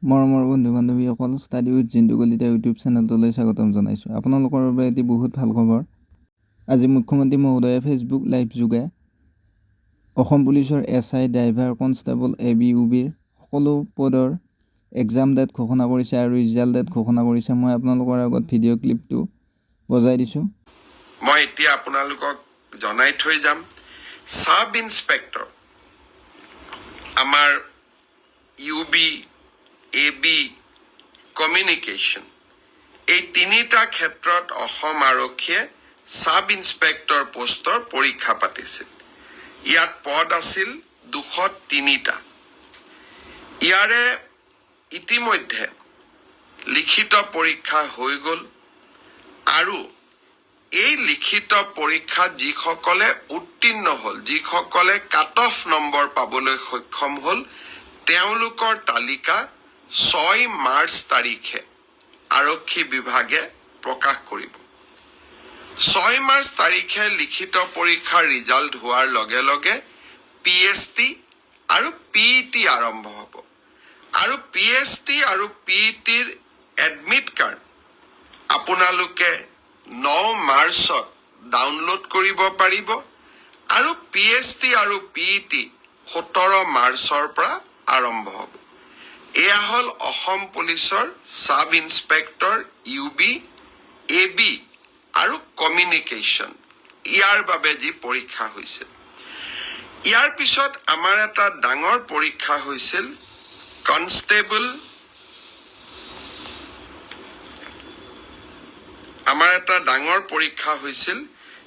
মৰমৰ বন্ধু বান্ধৱীসকল, study with Jintu Kalita YouTube চেনেলটোলৈ স্বাগতম জনাইছোঁ। আপোনালোকৰ বাবে এটি বহুত ভাল খবৰ। আজি মুখ্যমন্ত্ৰী মহোদয়ে ফেচবুক লাইভ যোগে অসম পুলিচৰ SI, ড্ৰাইভাৰ, কনষ্টেবল, ABUBৰ সকলো পদৰ এক্সাম ডেট ঘোষণা কৰিছে আৰু ৰিজাল্ট ডেট ঘোষণা কৰিছে। মই আপোনালোকৰ আগত ভিডিঅ' ক্লিপটো বজাই দিছোঁ। মই এতিয়া আপোনালোকক জনাই থৈ যাম, সাব ইন্সপেক্টৰ আমাৰ UB, AB, কমিউনিকেশ্যন এই তিনিটা ক্ষেত্ৰত অসম আৰক্ষীয়ে সাব ইন্সপেক্টৰ পোষ্টৰ পৰীক্ষা পাতিছিল। ইয়াত পদ আছিল 203টা। ইয়াৰে ইতিমধ্যে লিখিত পৰীক্ষা হৈ গ'ল আৰু এই লিখিত পৰীক্ষাত যিসকলে উত্তীৰ্ণ হ'ল, যিসকলে কাট অফ নম্বৰ পাবলৈ সক্ষম হ'ল, তেওঁলোকৰ তালিকা 6 মাৰ্চ তাৰিখে আৰক্ষী বিভাগে প্ৰকাশ কৰিব। 6 মাৰ্চ তাৰিখে লিখিত পৰীক্ষাৰ ৰিজাল্ট হোৱাৰ লগে লগে PST আৰু PET আৰম্ভ হ'ব আৰু PST আৰু PETৰ এডমিট কাৰ্ড আপোনালোকে 9 মাৰ্চত ডাউনলোড কৰিব পাৰিব আৰু PST আৰু PET 17 মাৰ্চৰ পৰা আৰম্ভ হ'ব। এয়া হ'ল অসম পুলিচৰ সাব ইন্সপেক্টৰ UB, AB আৰু কমিউনিকেশ্যন ইয়াৰ বাবে যি পৰীক্ষা হৈছিল। ইয়াৰ পিছত আমাৰ এটা ডাঙৰ পৰীক্ষা হৈছিল কনষ্টেবল,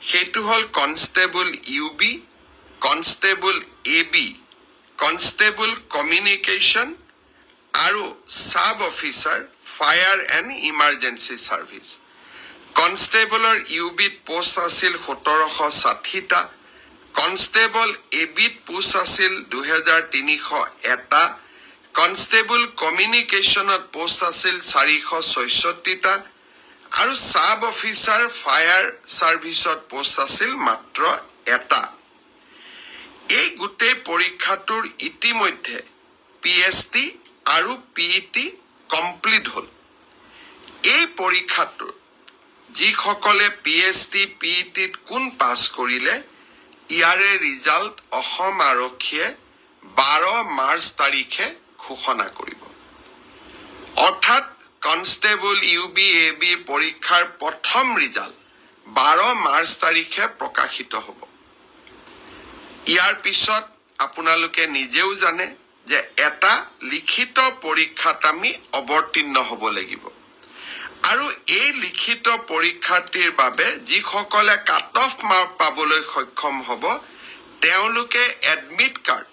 সেইটো হ'ল constable UB, constable AB, constable communication আৰু sub officer fire and emergency service. কনষ্টেবলৰ UBত পোষ্ট আছিল 1760টা, কনষ্টেবল ABত পোষ্ট আছিল 2301টা, কনষ্টেবল কমিউনিকেশ্যনত পোষ্ট আছিল 466টা আৰু সাব অফিচাৰ ফায়াৰ ছাৰ্ভিচত পোষ্ট আছিল মাত্ৰ 1টা। এই গোটেই পৰীক্ষাটোৰ ইতিমধ্যে PST আৰু PET কমপ্লিট হ'ল। এই পৰীক্ষাটোৰ যিসকলে PST, PETত কোন পাছ কৰিলে, ইয়াৰে ৰিজাল্ট অসম আৰক্ষীয়ে 12 মাৰ্চ তাৰিখে ঘোষণা কৰিব। অৰ্থাৎ কনষ্টেবল UB, AB পৰীক্ষাৰ প্ৰথম ৰিজাল্ট 12 মাৰ্চ তাৰিখে প্ৰকাশিত হ'ব। ইয়াৰ পিছত আপোনালোকে নিজেও জানে যে এটা লিখিত পৰীক্ষাত আমি অৱতীৰ্ণ হ'ব লাগিব আৰু এই লিখিত পৰীক্ষাটিৰ বাবে যিসকলে কাট অফ মাৰ্ক পাবলৈ সক্ষম হ'ব, তেওঁলোকে এডমিট কাৰ্ড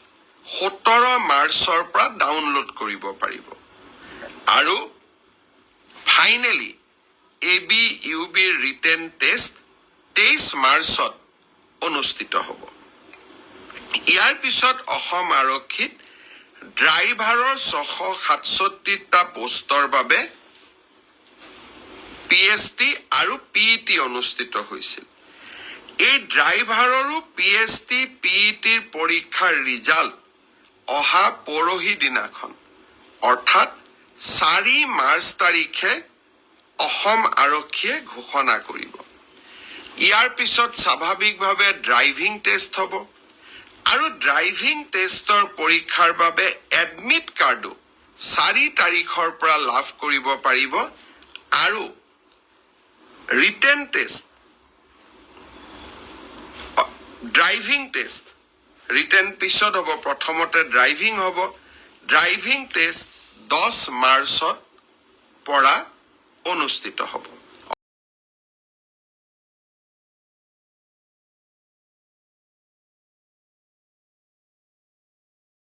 17 মাৰ্চৰ পৰা ডাউনলোড কৰিব পাৰিব আৰু ফাইনেলি ABUBৰ ৰিটেন টেষ্ট 23 মাৰ্চত অনুষ্ঠিত হ'ব। ইয়াৰ পিছত অসম আৰক্ষীত ড্ৰাইভাৰৰ 667টা পোষ্টৰ বাবে PST আৰু PET অনুষ্ঠিত হৈছিল। এই ড্ৰাইভাৰৰো PST, PETৰ পৰীক্ষাৰ ৰিজাল্ট অহা পৰহি দিনাখন অৰ্থাৎ 4 মাৰ্চ তাৰিখে অসম আৰক্ষীয়ে ঘোষণা কৰিব। ইয়াৰ পিছত স্বাভাৱিকভাৱে ড্ৰাইভিং টেষ্ট হ'ব আৰু ড্ৰাইভিং টেষ্টৰ পৰীক্ষাৰ বাবে এডমিট কাৰ্ডো 4 তাৰিখৰ পৰা লাভ কৰিব পাৰিব আৰু written test, driving test written পিছত হ'ব, প্ৰথমতে ড্ৰাইভিং হ'ব। ড্ৰাইভিং টেষ্ট 10 মাৰ্চত পৰা অনুষ্ঠিত হ'ব।